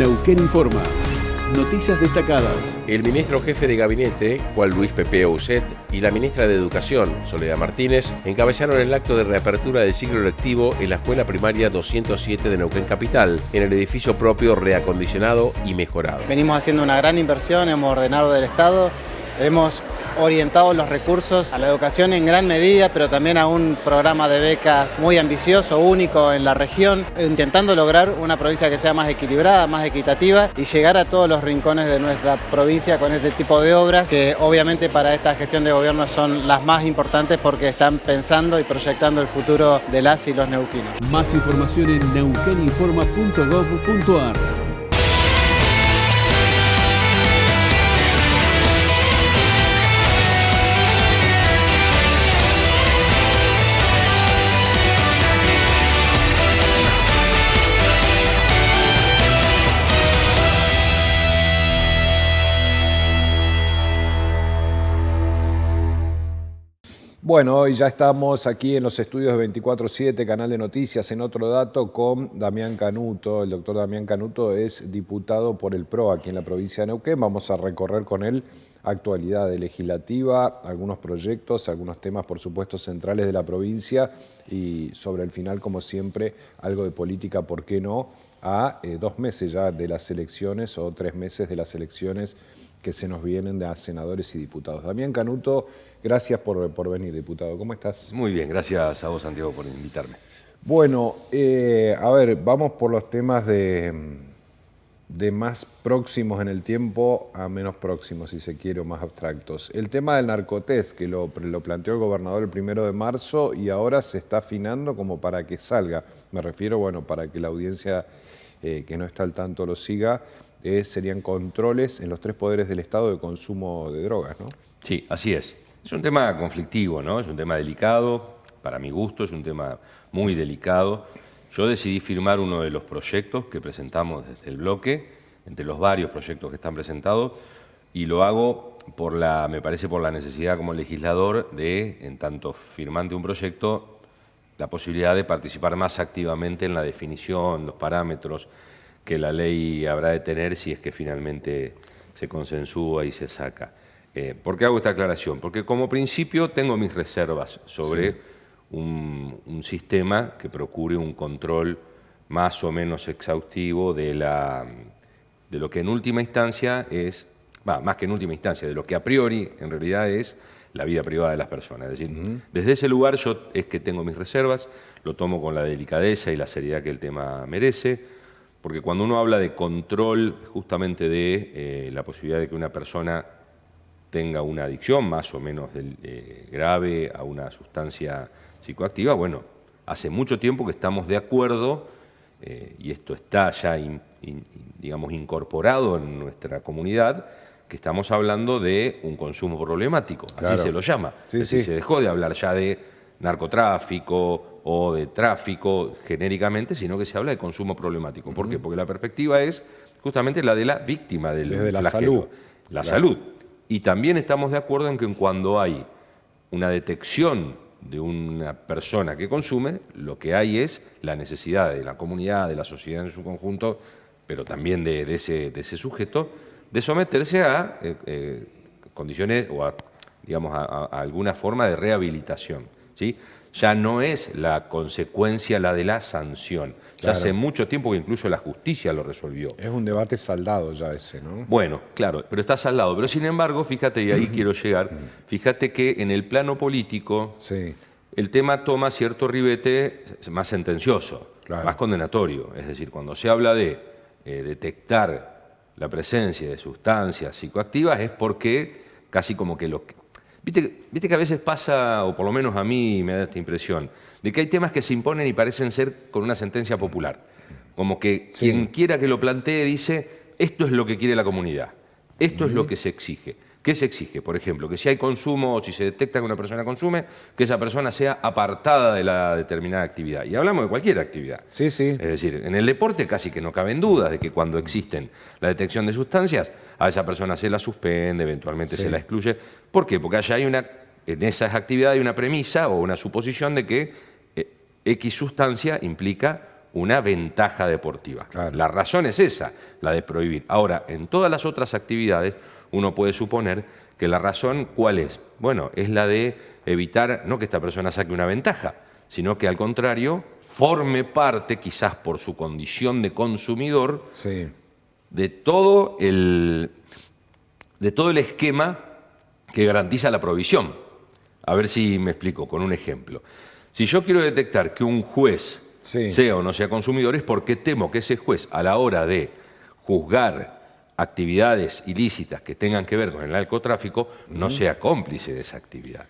Neuquén Informa. Noticias destacadas. El ministro jefe de gabinete, Juan Luis Pepe Ouzet, y la ministra de Educación, Soledad Martínez, encabezaron el acto de reapertura del ciclo lectivo en la Escuela Primaria 207 de Neuquén Capital, en el edificio propio reacondicionado y mejorado. Venimos haciendo una gran inversión, hemos ordenado del Estado, hemos orientado los recursos a la educación en gran medida, pero también a un programa de becas muy ambicioso, único en la región, intentando lograr una provincia que sea más equilibrada, más equitativa y llegar a todos los rincones de nuestra provincia con este tipo de obras que obviamente para esta gestión de gobierno son las más importantes porque están pensando y proyectando el futuro de las y los neuquinos. Más información en neuqueninforma.gov.ar. Bueno, hoy ya estamos aquí en los estudios de 24/7, Canal de Noticias, en Otro Dato, con Damián Canuto. El doctor Damián Canuto es diputado por el PRO aquí en la provincia de Neuquén. Vamos a recorrer con él actualidad legislativa, algunos proyectos, algunos temas, por supuesto, centrales de la provincia y sobre el final, como siempre, algo de política, ¿por qué no?, a 2 meses ya de las elecciones o 3 meses de las elecciones que se nos vienen de senadores y diputados. Damián Canuto, gracias por venir, diputado. ¿Cómo estás? Muy bien, gracias a vos, Santiago, por invitarme. Bueno, a ver, vamos por los temas de más próximos en el tiempo a menos próximos, si se quiere, o más abstractos. El tema del narcotest, que lo planteó el gobernador el 1 de marzo y ahora se está afinando como para que salga. Me refiero, bueno, para que la audiencia que no está al tanto lo siga, serían controles en los 3 poderes del Estado de consumo de drogas, ¿no? Sí, así es. Es un tema conflictivo, ¿no? Es un tema delicado, para mi gusto es un tema muy delicado. Yo decidí firmar uno de los proyectos que presentamos desde el bloque, entre los varios proyectos que están presentados, y lo hago me parece por la necesidad como legislador de, en tanto firmante un proyecto, la posibilidad de participar más activamente en la definición, los parámetros que la ley habrá de tener si es que finalmente se consensúa y se saca. ¿Por qué hago esta aclaración? Porque como principio tengo mis reservas sobre un sistema que procure un control más o menos exhaustivo de lo que en última instancia es, más que en última instancia, de lo que a priori en realidad es la vida privada de las personas. Es decir, desde ese lugar yo es que tengo mis reservas, lo tomo con la delicadeza y la seriedad que el tema merece, porque cuando uno habla de control justamente de la posibilidad de que una persona tenga una adicción más o menos grave a una sustancia psicoactiva, bueno, hace mucho tiempo que estamos de acuerdo, y esto está ya digamos, incorporado en nuestra comunidad, que estamos hablando de un consumo problemático, Claro. así se lo llama. Sí, es decir, sí. se dejó de hablar ya de narcotráfico o de tráfico genéricamente, sino que se habla de consumo problemático. ¿Por qué? Porque la perspectiva es justamente la de la víctima del Desde la flagelo. salud. La Claro. salud. Y también estamos de acuerdo en que cuando hay una detección de una persona que consume, lo que hay es la necesidad de la comunidad, de la sociedad en su conjunto, pero también de ese sujeto, de someterse a condiciones o digamos, a alguna forma de rehabilitación, ¿sí? Ya no es la consecuencia la de la sanción. Ya Claro. hace mucho tiempo que incluso la justicia lo resolvió. Es un debate saldado ya ese, ¿no? Bueno, claro, pero está saldado. Pero sin embargo, fíjate, y ahí quiero llegar, fíjate que en el plano político Sí, el tema toma cierto ribete más sentencioso, Claro. más condenatorio. Es decir, cuando se habla de detectar la presencia de sustancias psicoactivas es porque casi como que Viste que a veces pasa, o por lo menos a mí me da esta impresión, de que hay temas que se imponen y parecen ser con una sentencia popular. Como que Sí. quien quiera que lo plantee dice, esto es lo que quiere la comunidad, esto es lo que se exige. ¿Qué se exige? Por ejemplo, que si hay consumo o si se detecta que una persona consume, que esa persona sea apartada de la determinada actividad. Y hablamos de cualquier actividad. sí, sí. Es decir, en el deporte casi que no caben dudas de que cuando existen la detección de sustancias, a esa persona se la suspende, eventualmente Sí. se la excluye. ¿Por qué? Porque allá en esas actividades hay una premisa o una suposición de que X sustancia implica una ventaja deportiva. Claro. La razón es esa, la de prohibir. Ahora, en todas las otras actividades, uno puede suponer que la razón, ¿cuál es? Bueno, es la de evitar, no que esta persona saque una ventaja, sino que al contrario, forme parte, quizás por su condición de consumidor, Sí. de todo el esquema que garantiza la prohibición. A ver si me explico con un ejemplo. Si yo quiero detectar que un juez Sí. sea o no sea consumidor, es porque temo que ese juez, a la hora de juzgar actividades ilícitas que tengan que ver con el narcotráfico, no sea cómplice de esa actividad.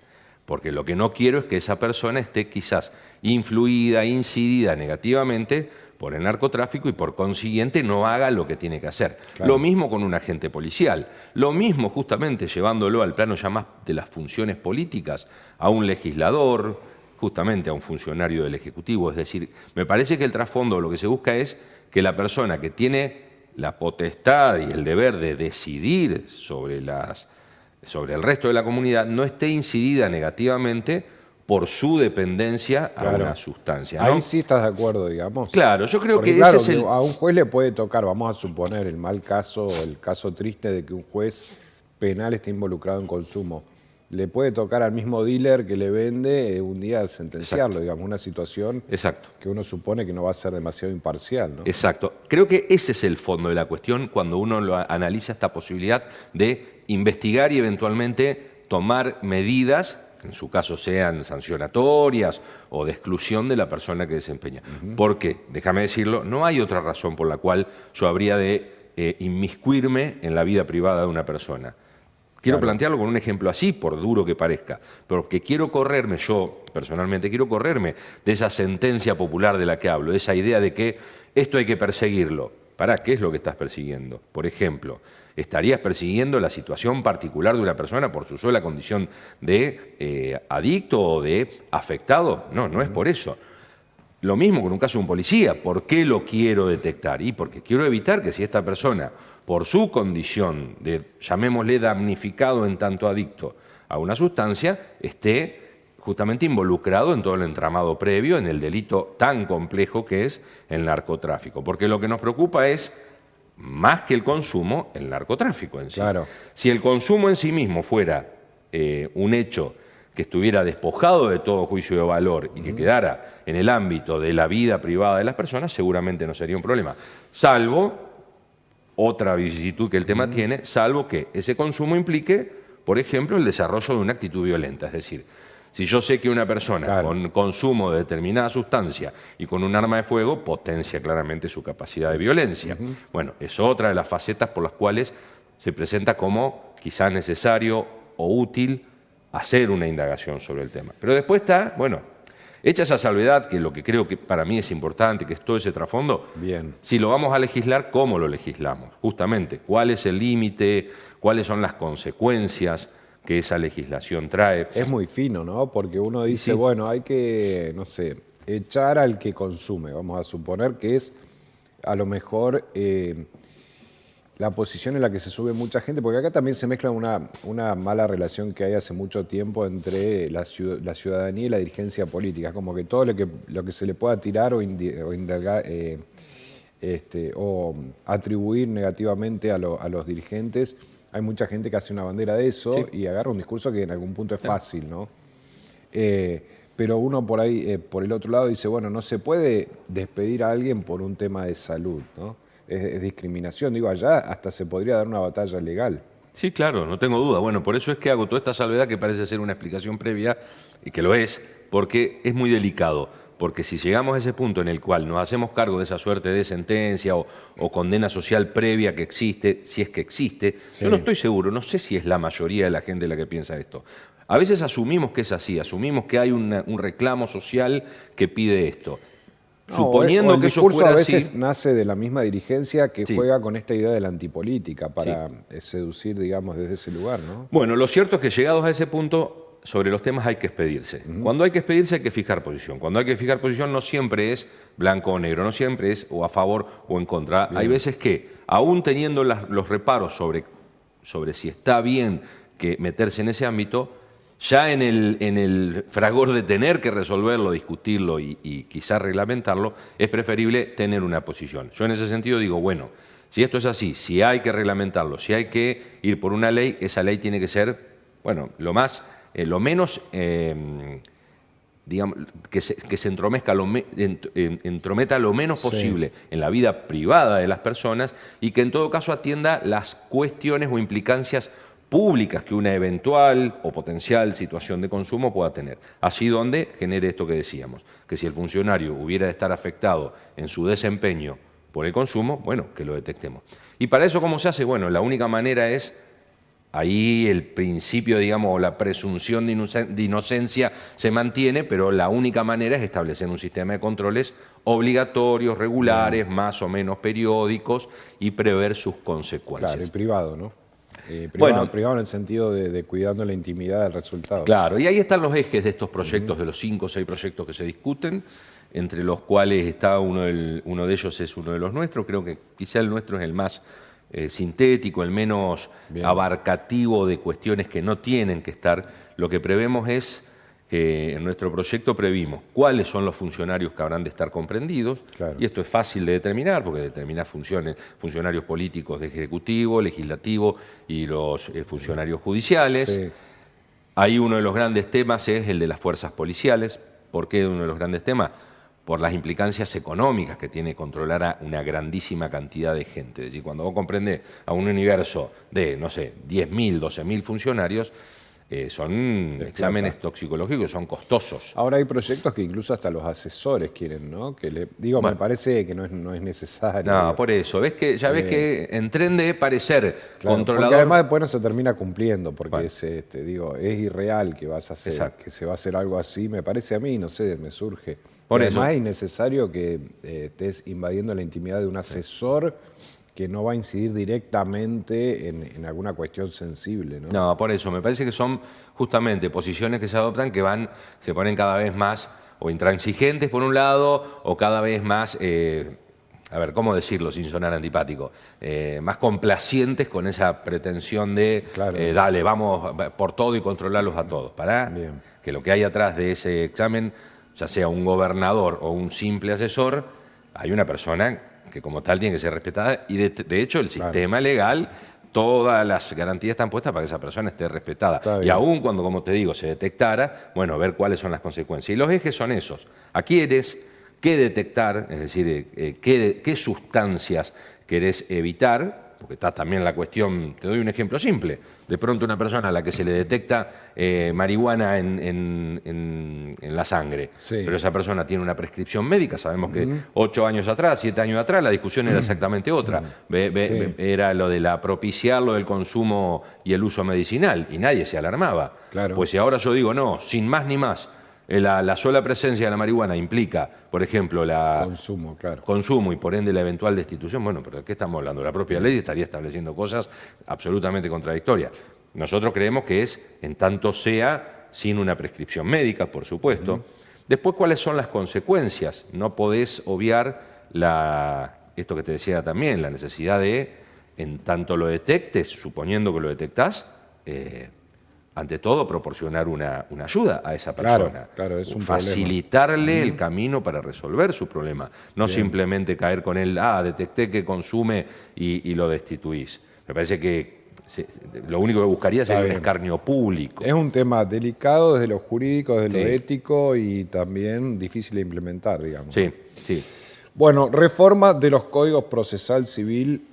Porque lo que no quiero es que esa persona esté quizás influida, incidida negativamente por el narcotráfico y por consiguiente no haga lo que tiene que hacer. Claro. Lo mismo con un agente policial, lo mismo justamente llevándolo al plano ya más de las funciones políticas, a un legislador, justamente a un funcionario del Ejecutivo. Es decir, me parece que el trasfondo lo que se busca es que la persona que tiene la potestad y el deber de decidir sobre el resto de la comunidad no esté incidida negativamente por su dependencia a Claro. una sustancia, ¿no? Ahí sí estás de acuerdo, digamos. Claro, yo creo Porque que claro, ese es el... a un juez le puede tocar, vamos a suponer, el mal caso, el caso triste de que un juez penal esté involucrado en consumo. Le puede tocar al mismo dealer que le vende un día sentenciarlo, digamos, una situación Exacto. que uno supone que no va a ser demasiado imparcial, ¿no? Exacto. Creo que ese es el fondo de la cuestión cuando uno analiza esta posibilidad de investigar y eventualmente tomar medidas, que en su caso sean sancionatorias o de exclusión de la persona que desempeña. Porque, déjame decirlo, no hay otra razón por la cual yo habría de inmiscuirme en la vida privada de una persona. Quiero plantearlo con un ejemplo así, por duro que parezca, porque quiero correrme, yo personalmente quiero correrme de esa sentencia popular de la que hablo, de esa idea de que esto hay que perseguirlo. ¿Para qué es lo que estás persiguiendo? Por ejemplo, ¿estarías persiguiendo la situación particular de una persona por su sola condición de adicto o de afectado? No, no es por eso. Lo mismo con un caso de un policía. ¿Por qué lo quiero detectar? Y porque quiero evitar que si esta persona, por su condición de, llamémosle, damnificado en tanto adicto a una sustancia, esté justamente involucrado en todo el entramado previo, en el delito tan complejo que es el narcotráfico. Porque lo que nos preocupa es, más que el consumo, el narcotráfico en sí. Claro. Si el consumo en sí mismo fuera un hecho que estuviera despojado de todo juicio de valor y que quedara en el ámbito de la vida privada de las personas, seguramente no sería un problema. Salvo, otra vicisitud que el tema tiene, salvo que ese consumo implique, por ejemplo, el desarrollo de una actitud violenta. Es decir, si yo sé que una persona con consumo de determinada sustancia y con un arma de fuego potencia claramente su capacidad de violencia. Bueno, es otra de las facetas por las cuales se presenta como quizás necesario o útil hacer una indagación sobre el tema. Pero después está, bueno, hecha esa salvedad, que lo que creo que para mí es importante, que es todo ese trasfondo, Bien. si lo vamos a legislar, ¿cómo lo legislamos? Justamente, ¿cuál es el límite? ¿Cuáles son las consecuencias que esa legislación trae? Es muy fino, ¿no? Porque uno dice, bueno, hay que, no sé, echar al que consume. Vamos a suponer que es a lo mejor la posición en la que se sube mucha gente, porque acá también se mezcla una mala relación que hay hace mucho tiempo entre la ciudadanía y la dirigencia política. Como que todo lo que se le pueda tirar o indagar, o atribuir negativamente a los dirigentes, hay mucha gente que hace una bandera de eso y agarra un discurso que en algún punto es fácil, ¿no? Pero uno por ahí, por el otro lado, dice, bueno, no se puede despedir a alguien por un tema de salud, ¿no? Es discriminación. Digo, allá hasta se podría dar una batalla legal. Sí, claro, no tengo duda. Bueno, por eso es que hago toda esta salvedad que parece ser una explicación previa, y que lo es, porque es muy delicado. Porque si llegamos a ese punto en el cual nos hacemos cargo de esa suerte de sentencia o condena social previa que existe, si es que existe, yo no estoy seguro, no sé si es la mayoría de la gente la que piensa esto. A veces asumimos que es así, asumimos que hay un reclamo social que pide esto. Suponiendo que eso fuera a veces así, nace de la misma dirigencia que juega con esta idea de la antipolítica para seducir, digamos, desde ese lugar, ¿no? Bueno, lo cierto es que llegados a ese punto, sobre los temas hay que expedirse. Cuando hay que expedirse hay que fijar posición. Cuando hay que fijar posición no siempre es blanco o negro, no siempre es o a favor o en contra. Hay veces que, aún teniendo los reparos sobre si está bien que meterse en ese ámbito, Ya en el fragor de tener que resolverlo, discutirlo y quizás reglamentarlo, es preferible tener una posición. Yo en ese sentido digo, bueno, si esto es así, si hay que reglamentarlo, si hay que ir por una ley, esa ley tiene que ser, bueno, lo menos, digamos, que se entrometa lo menos posible en la vida privada de las personas y que en todo caso atienda las cuestiones o implicancias públicas que una eventual o potencial situación de consumo pueda tener. Así donde genere esto que decíamos, que si el funcionario hubiera de estar afectado en su desempeño por el consumo, bueno, que lo detectemos. Y para eso, ¿cómo se hace? Bueno, la única manera es, ahí el principio, digamos, o la presunción de inocencia se mantiene, pero la única manera es establecer un sistema de controles obligatorios, regulares, más o menos periódicos y prever sus consecuencias. Claro, y privado, ¿no? Privado en el sentido de cuidando la intimidad del resultado. Claro, y ahí están los ejes de estos proyectos, de los 5 o 6 proyectos que se discuten, entre los cuales está uno de ellos es uno de los nuestros, creo que quizá el nuestro es el más sintético, el menos abarcativo de cuestiones que no tienen que estar. Lo que prevemos es, en nuestro proyecto previmos cuáles son los funcionarios que habrán de estar comprendidos, y esto es fácil de determinar, porque determina funcionarios políticos de Ejecutivo, Legislativo y los funcionarios judiciales. Sí. Ahí uno de los grandes temas es el de las fuerzas policiales. ¿Por qué uno de los grandes temas? Por las implicancias económicas que tiene controlar a una grandísima cantidad de gente. Es decir, cuando vos comprendés a un universo de, no sé, 10.000, 12.000 funcionarios, son exámenes toxicológicos, son costosos. Ahora hay proyectos que incluso hasta los asesores quieren, ¿no? Que me parece que no es necesario. No, por eso. Ves que en tren de parecer controlador. Porque además después no se termina cumpliendo, porque es irreal que vas a hacer, Exacto. que se va a hacer algo así, me parece a mí, no sé, me surge. Por además eso. es innecesario que estés invadiendo la intimidad de un asesor que no va a incidir directamente en alguna cuestión sensible, ¿no? No, por eso, me parece que son justamente posiciones que se adoptan que se ponen cada vez más o intransigentes por un lado, o cada vez más, a ver, ¿cómo decirlo sin sonar antipático? Más complacientes con esa pretensión de, dale, vamos por todo y controlarlos a todos. Para que lo que hay atrás de ese examen, ya sea un gobernador o un simple asesor, hay una persona que como tal tiene que ser respetada y de hecho el sistema legal, todas las garantías están puestas para que esa persona esté respetada. Y aún cuando, como te digo, se detectara, bueno, ver cuáles son las consecuencias. Y los ejes son esos. ¿A quiénes? ¿Qué detectar? Es decir, ¿qué sustancias querés evitar? Porque está también la cuestión, te doy un ejemplo simple. De pronto una persona a la que se le detecta marihuana en la sangre, pero esa persona tiene una prescripción médica, sabemos que 8 años atrás, 7 años atrás, la discusión era exactamente otra. Era lo de propiciar lo del consumo y el uso medicinal, y nadie se alarmaba. Pues si ahora yo digo, no, sin más ni más, la sola presencia de la marihuana implica, por ejemplo, consumo y por ende la eventual destitución. Bueno, pero ¿de qué estamos hablando? La propia ley estaría estableciendo cosas absolutamente contradictorias. Nosotros creemos que es en tanto sea sin una prescripción médica, por supuesto. Después, ¿cuáles son las consecuencias? No podés obviar esto que te decía también, la necesidad de, en tanto lo detectes, suponiendo que lo detectás, ante todo, proporcionar una ayuda a esa persona. Es un facilitarle el camino para resolver su problema. No simplemente caer con él, detecté que consume y lo destituís. Me parece que lo único que buscaría sería un escarnio público. Es un tema delicado desde lo jurídico, desde lo ético y también difícil de implementar, digamos. Sí. Bueno, reforma de los códigos procesal civil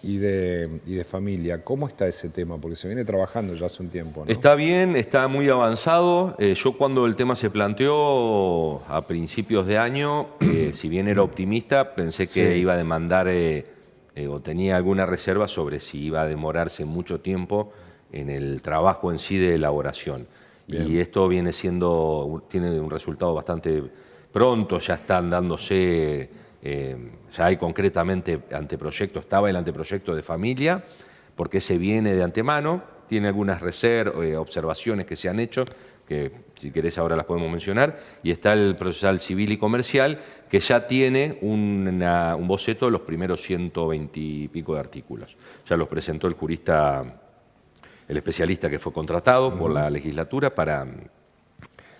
y de familia. ¿Cómo está ese tema? Porque se viene trabajando ya hace un tiempo, ¿no? Está bien, está muy avanzado. Yo cuando el tema se planteó a principios de año, si bien era optimista, pensé que iba a demandar o tenía alguna reserva sobre si iba a demorarse mucho tiempo en el trabajo en sí de elaboración. Y esto tiene un resultado bastante pronto, ya están dándose, ya hay concretamente anteproyecto, estaba el anteproyecto de familia, porque se viene de antemano, tiene algunas observaciones que se han hecho, que si querés ahora las podemos mencionar, y está el procesal civil y comercial, que ya tiene un boceto de los primeros 120 y pico de artículos. Ya los presentó el jurista el especialista que fue contratado por la legislatura para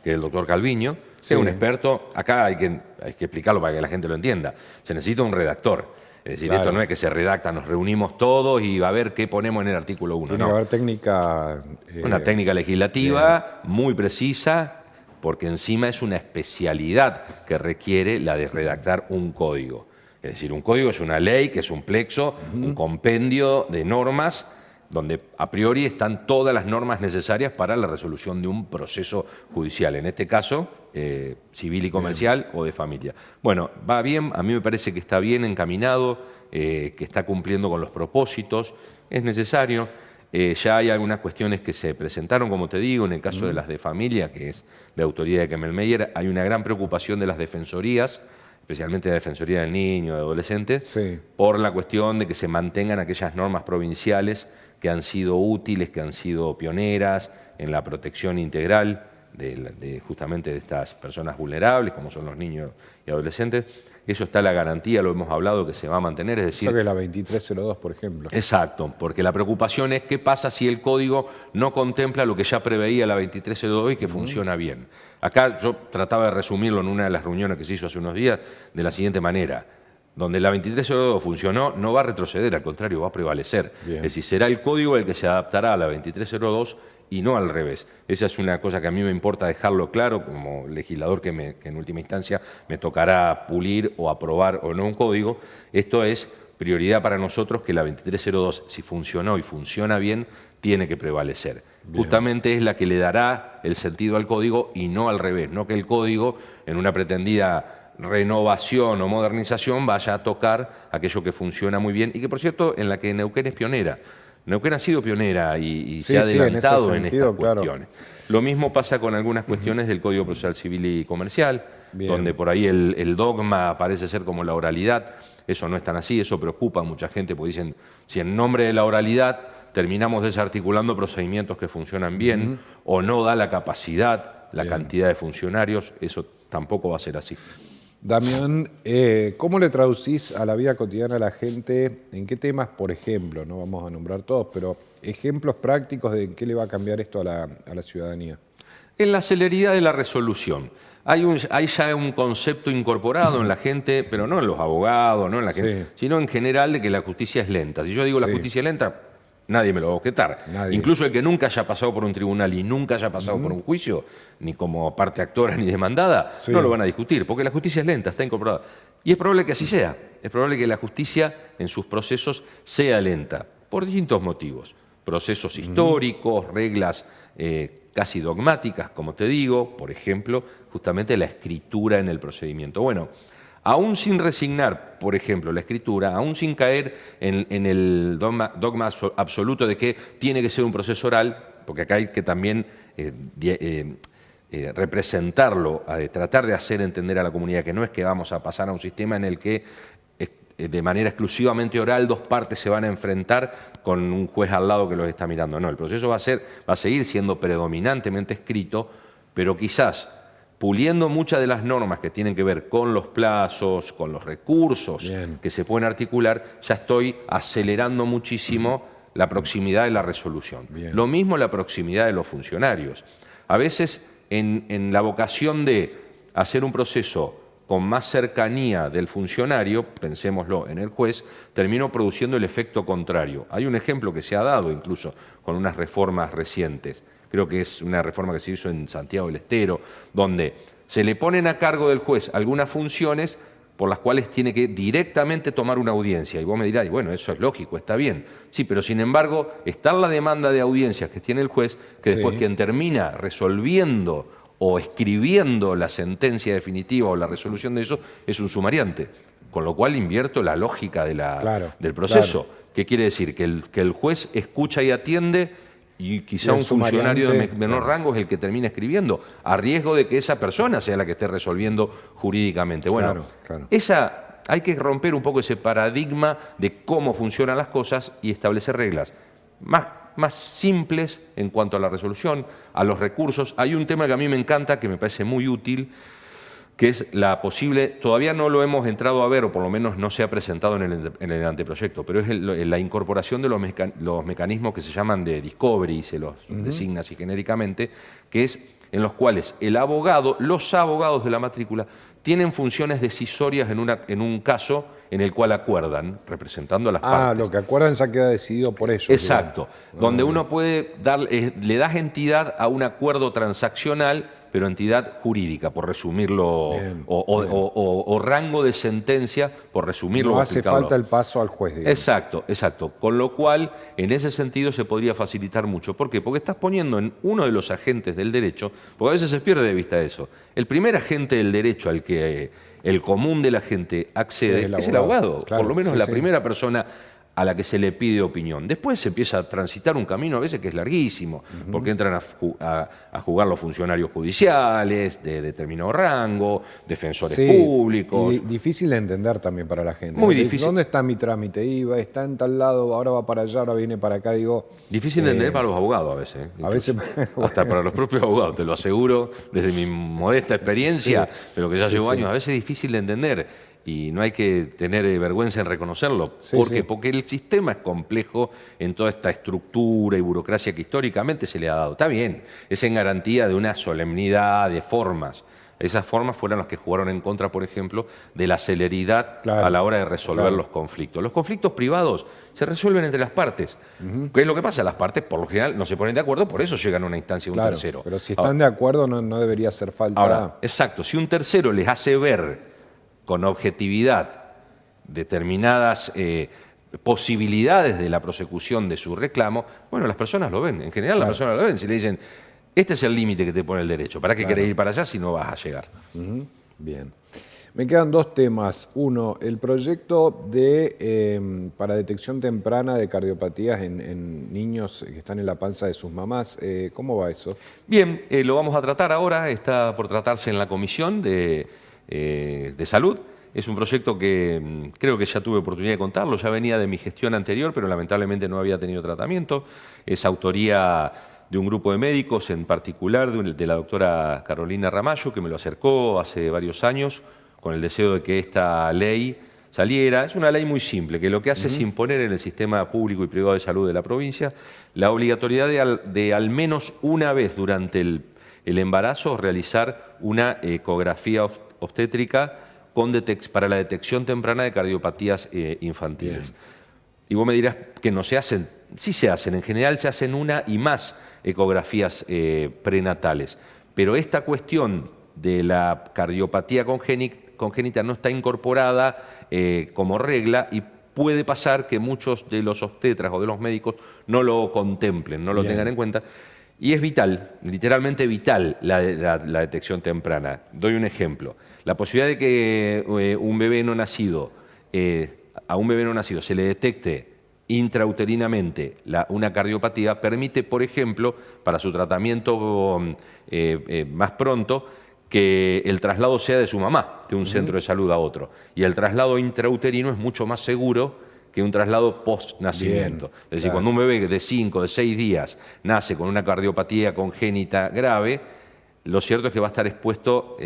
que el doctor Calviño, Sí. es un experto. Acá hay que explicarlo para que la gente lo entienda. Se necesita un redactor. Es decir, Claro. esto no es que se redacta, nos reunimos todos y a ver qué ponemos en el artículo 1. Tiene que haber técnica... Una técnica legislativa muy precisa, porque encima es una especialidad que requiere la de redactar un código. Es decir, un código es una ley, que es un plexo, un compendio de normas, donde a priori están todas las normas necesarias para la resolución de un proceso judicial, en este caso civil y comercial o de familia. Bueno, va bien, a mí me parece que está bien encaminado, que está cumpliendo con los propósitos, es necesario. Ya hay algunas cuestiones que se presentaron, como te digo, en el caso de las de familia, que es de autoridad de Kemmelmeyer, hay una gran preocupación de las defensorías, especialmente de la Defensoría del Niño, de Adolescentes, Sí. por la cuestión de que se mantengan aquellas normas provinciales que han sido útiles, que han sido pioneras en la protección integral justamente de estas personas vulnerables, como son los niños y adolescentes. Eso está la garantía, lo hemos hablado, que se va a mantener, es decir... Eso que la 2302, por ejemplo. Exacto, porque la preocupación es qué pasa si el código no contempla lo que ya preveía la 2302 y que funciona bien. Acá yo trataba de resumirlo en una de las reuniones que se hizo hace unos días de la siguiente manera. Donde la 2302 funcionó, no va a retroceder, al contrario, va a prevalecer. Bien. Es decir, será el código el que se adaptará a la 2302 y no al revés. Esa es una cosa que a mí me importa dejarlo claro como legislador que en última instancia me tocará pulir o aprobar o no un código. Esto es prioridad para nosotros, que la 2302, si funcionó y funciona bien, tiene que prevalecer. Justamente es la que le dará el sentido al código y no al revés, no que el código en una pretendida renovación o modernización vaya a tocar aquello que funciona muy bien y que, por cierto, en la que Neuquén es pionera. Neuquén ha sido pionera y se ha adelantado en estas cuestiones. Lo mismo pasa con algunas cuestiones del Código Procesal Civil y Comercial, donde por ahí el dogma parece ser como la oralidad. Eso no es tan así, eso preocupa a mucha gente, porque dicen, si en nombre de la oralidad terminamos desarticulando procedimientos que funcionan bien o no da la capacidad, la cantidad de funcionarios, eso tampoco va a ser así. Damián, ¿cómo le traducís a la vida cotidiana a la gente? ¿En qué temas, por ejemplo? No vamos a nombrar todos, pero ejemplos prácticos de qué le va a cambiar esto a la ciudadanía. En la celeridad de la resolución. Hay ya un concepto incorporado en la gente, pero no en los abogados, no en la gente, sino en general, de que la justicia es lenta. Si yo digo la justicia es lenta, nadie me lo va a objetar. Nadie. Incluso el que nunca haya pasado por un tribunal y nunca haya pasado por un juicio, ni como parte actora ni demandada, no lo van a discutir, porque la justicia es lenta, está incorporada. Y es probable que así sea. Es probable que la justicia en sus procesos sea lenta, por distintos motivos. Procesos históricos, reglas casi dogmáticas, como te digo, por ejemplo, justamente la escritura en el procedimiento. Bueno, aún sin resignar, por ejemplo, la escritura, aún sin caer en el dogma absoluto de que tiene que ser un proceso oral, porque acá hay que también representarlo, tratar de hacer entender a la comunidad que no es que vamos a pasar a un sistema en el que de manera exclusivamente oral dos partes se van a enfrentar con un juez al lado que los está mirando. No, el proceso va a seguir siendo predominantemente escrito, pero quizás puliendo muchas de las normas que tienen que ver con los plazos, con los recursos que se pueden articular, ya estoy acelerando muchísimo la proximidad de la resolución. Lo mismo la proximidad de los funcionarios. A veces en la vocación de hacer un proceso con más cercanía del funcionario, pensémoslo en el juez, terminó produciendo el efecto contrario. Hay un ejemplo que se ha dado incluso con unas reformas recientes. Creo que es una reforma que se hizo en Santiago del Estero, donde se le ponen a cargo del juez algunas funciones por las cuales tiene que directamente tomar una audiencia. Y vos me dirás, bueno, eso es lógico, está bien. Sí, pero sin embargo, está la demanda de audiencias que tiene el juez, que después quien termina resolviendo o escribiendo la sentencia definitiva o la resolución de eso es un sumariante. Con lo cual invierto la lógica del proceso. ¿Qué quiere decir? Que el juez escucha y atiende, y quizá un funcionario de menor rango es el que termina escribiendo, a riesgo de que esa persona sea la que esté resolviendo jurídicamente. Bueno, hay que romper un poco ese paradigma de cómo funcionan las cosas y establecer reglas más simples en cuanto a la resolución, a los recursos. Hay un tema que a mí me encanta, que me parece muy útil, que es la posible, todavía no lo hemos entrado a ver, o por lo menos no se ha presentado en el anteproyecto, pero es la incorporación de los mecanismos que se llaman de discovery, se los designa así genéricamente, que es en los cuales los abogados de la matrícula tienen funciones decisorias en un caso en el cual acuerdan, representando a las partes. Lo que acuerdan ya queda decidido por ellos. Exacto, donde uno puede le das entidad a un acuerdo transaccional, pero entidad jurídica, por resumirlo, o rango de sentencia, por resumirlo. No hace falta el paso al juez, digamos. Exacto, exacto. Con lo cual, en ese sentido se podría facilitar mucho. ¿Por qué? Porque estás poniendo en uno de los agentes del derecho, porque a veces se pierde de vista eso, el primer agente del derecho al que el común de la gente accede es el abogado, claro, por lo menos la primera persona a la que se le pide opinión. Después se empieza a transitar un camino a veces que es larguísimo, porque entran a jugar los funcionarios judiciales de determinado rango, defensores públicos. Y difícil de entender también para la gente. Muy difícil. ¿Dónde está mi trámite? Está en tal lado, ahora va para allá, ahora viene para acá. Difícil de entender para los abogados a veces. A veces hasta para los propios abogados, te lo aseguro, desde mi modesta experiencia, pero que ya llevo años, a veces es difícil de entender. Y no hay que tener vergüenza en reconocerlo. ¿Por qué? Porque el sistema es complejo en toda esta estructura y burocracia que históricamente se le ha dado. Está bien, es en garantía de una solemnidad, de formas. Esas formas fueron las que jugaron en contra, por ejemplo, de la celeridad a la hora de resolver los conflictos. Los conflictos privados se resuelven entre las partes. ¿Qué es lo que pasa? Las partes, por lo general, no se ponen de acuerdo, por eso llegan a una instancia de un tercero. Pero si están de acuerdo, no debería hacer falta. Ahora, exacto, si un tercero les hace ver con objetividad determinadas posibilidades de la prosecución de su reclamo, bueno, las personas lo ven, en general las personas lo ven, si le dicen, este es el límite que te pone el derecho, ¿para qué querés ir para allá si no vas a llegar? Bien. Me quedan dos temas. Uno, el proyecto para detección temprana de cardiopatías en niños que están en la panza de sus mamás. ¿Cómo va eso? Bien, lo vamos a tratar ahora, está por tratarse en la Comisión de Salud. Es un proyecto que creo que ya tuve oportunidad de contarlo, ya venía de mi gestión anterior, pero lamentablemente no había tenido tratamiento. Es autoría de un grupo de médicos, en particular de la doctora Carolina Ramallo, que me lo acercó hace varios años con el deseo de que esta ley saliera. Es una ley muy simple, que lo que hace es imponer en el sistema público y privado de salud de la provincia la obligatoriedad de al menos una vez durante el embarazo realizar una ecografía obstétrica para la detección temprana de cardiopatías infantiles. Y vos me dirás que no se hacen. Sí se hacen, en general se hacen una y más ecografías prenatales, pero esta cuestión de la cardiopatía congénita no está incorporada como regla y puede pasar que muchos de los obstetras o de los médicos no lo contemplen, no lo tengan en cuenta. Y es vital, literalmente vital, la detección temprana. Doy un ejemplo. La posibilidad de que a un bebé no nacido se le detecte intrauterinamente una cardiopatía permite, por ejemplo, para su tratamiento más pronto, que el traslado sea de su mamá, de un centro de salud a otro. Y el traslado intrauterino es mucho más seguro que un traslado post-nacimiento. Es decir, cuando un bebé de 5, de 6 días nace con una cardiopatía congénita grave, lo cierto es que va a estar expuesto,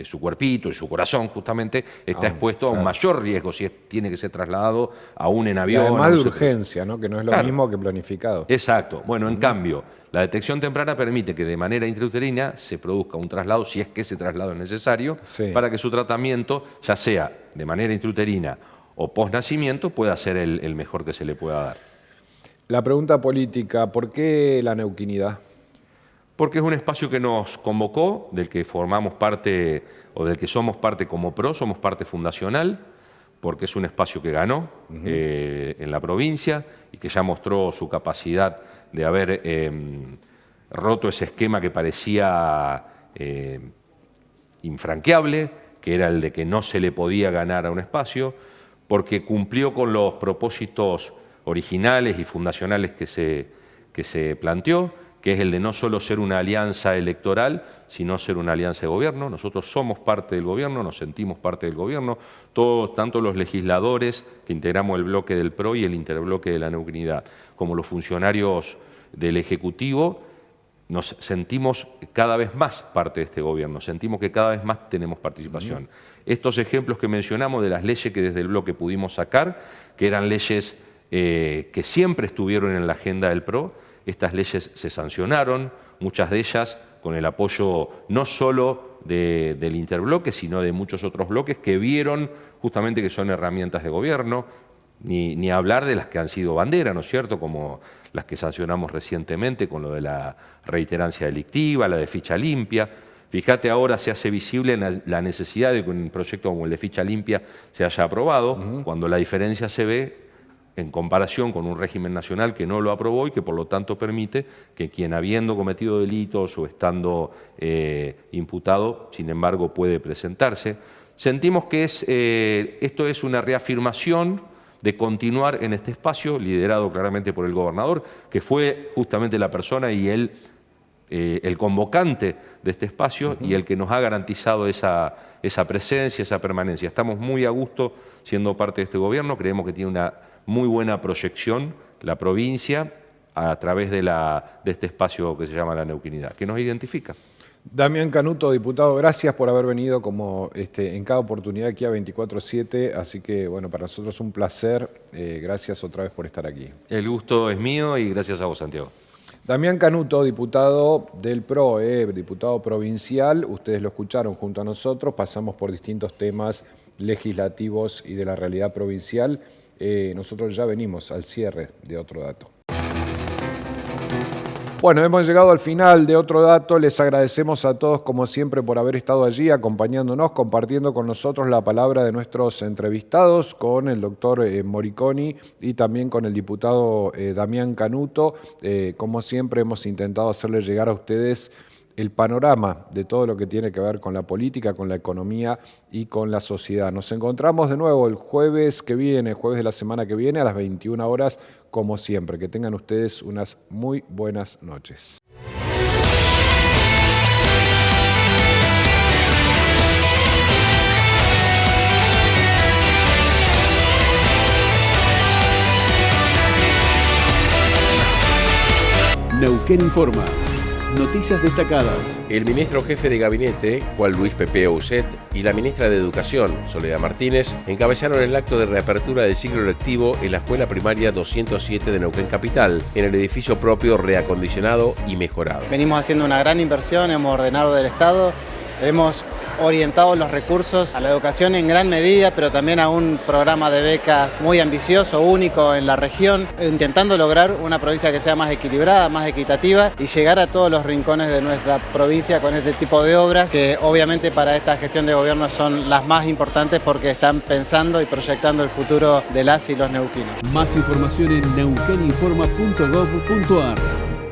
su cuerpito y su corazón justamente, está expuesto a un mayor riesgo si tiene que ser trasladado aún en avión. Y además de urgencia, ¿no? Que no es lo mismo que planificado. Exacto. Bueno, en cambio, la detección temprana permite que de manera intrauterina se produzca un traslado, si es que ese traslado es necesario, para que su tratamiento, ya sea de manera intrauterina o post-nacimiento, pueda ser el mejor que se le pueda dar. La pregunta política, ¿por qué la neuquinidad? Porque es un espacio que nos convocó, del que formamos parte o del que somos parte como PRO, somos parte fundacional, porque es un espacio que ganó en la provincia y que ya mostró su capacidad de haber roto ese esquema que parecía infranqueable, que era el de que no se le podía ganar a un espacio, porque cumplió con los propósitos originales y fundacionales que se planteó, que es el de no solo ser una alianza electoral, sino ser una alianza de gobierno. Nosotros somos parte del gobierno, nos sentimos parte del gobierno, tanto los legisladores que integramos el bloque del PRO y el interbloque de la neuquinidad, como los funcionarios del Ejecutivo, nos sentimos cada vez más parte de este gobierno, sentimos que cada vez más tenemos participación. Estos ejemplos que mencionamos de las leyes que desde el bloque pudimos sacar, que eran leyes que siempre estuvieron en la agenda del PRO, estas leyes se sancionaron, muchas de ellas con el apoyo no solo del interbloque, sino de muchos otros bloques que vieron justamente que son herramientas de gobierno, ni hablar de las que han sido bandera, ¿no es cierto?, como las que sancionamos recientemente con lo de la reiterancia delictiva, la de ficha limpia. Fíjate, ahora se hace visible la necesidad de que un proyecto como el de ficha limpia se haya aprobado, cuando la diferencia se ve en comparación con un régimen nacional que no lo aprobó y que por lo tanto permite que quien habiendo cometido delitos o estando imputado, sin embargo, puede presentarse. Sentimos que esto es una reafirmación de continuar en este espacio, liderado claramente por el gobernador, que fue justamente la persona y el convocante de este espacio y el que nos ha garantizado esa presencia, esa permanencia. Estamos muy a gusto siendo parte de este gobierno, creemos que tiene una muy buena proyección la provincia a través de este espacio que se llama la neuquinidad, que nos identifica. Damián Canuto, diputado, gracias por haber venido como en cada oportunidad aquí a 24/7, así que bueno, para nosotros es un placer, gracias otra vez por estar aquí. El gusto es mío y gracias a vos, Santiago. Damián Canuto, diputado del PRO, diputado provincial, ustedes lo escucharon junto a nosotros, pasamos por distintos temas legislativos y de la realidad provincial. Nosotros ya venimos al cierre de Otro Dato. Bueno, hemos llegado al final de Otro Dato. Les agradecemos a todos, como siempre, por haber estado allí acompañándonos, compartiendo con nosotros la palabra de nuestros entrevistados, con el doctor Moriconi y también con el diputado Damián Canuto. Como siempre, hemos intentado hacerles llegar a ustedes el panorama de todo lo que tiene que ver con la política, con la economía y con la sociedad. Nos encontramos de nuevo el jueves que viene, jueves de la semana que viene, a las 21 horas, como siempre. Que tengan ustedes unas muy buenas noches. Neuquén Informa. Noticias destacadas. El ministro jefe de gabinete, Juan Luis Pepeo Uset, y la ministra de Educación, Soledad Martínez, encabezaron el acto de reapertura del ciclo lectivo en la escuela primaria 207 de Neuquén Capital, en el edificio propio reacondicionado y mejorado. Venimos haciendo una gran inversión, hemos ordenado del Estado, hemos orientado los recursos a la educación en gran medida, pero también a un programa de becas muy ambicioso, único en la región, intentando lograr una provincia que sea más equilibrada, más equitativa y llegar a todos los rincones de nuestra provincia con este tipo de obras que obviamente para esta gestión de gobierno son las más importantes porque están pensando y proyectando el futuro de las y los neuquinos. Más información en neuqueninforma.gov.ar.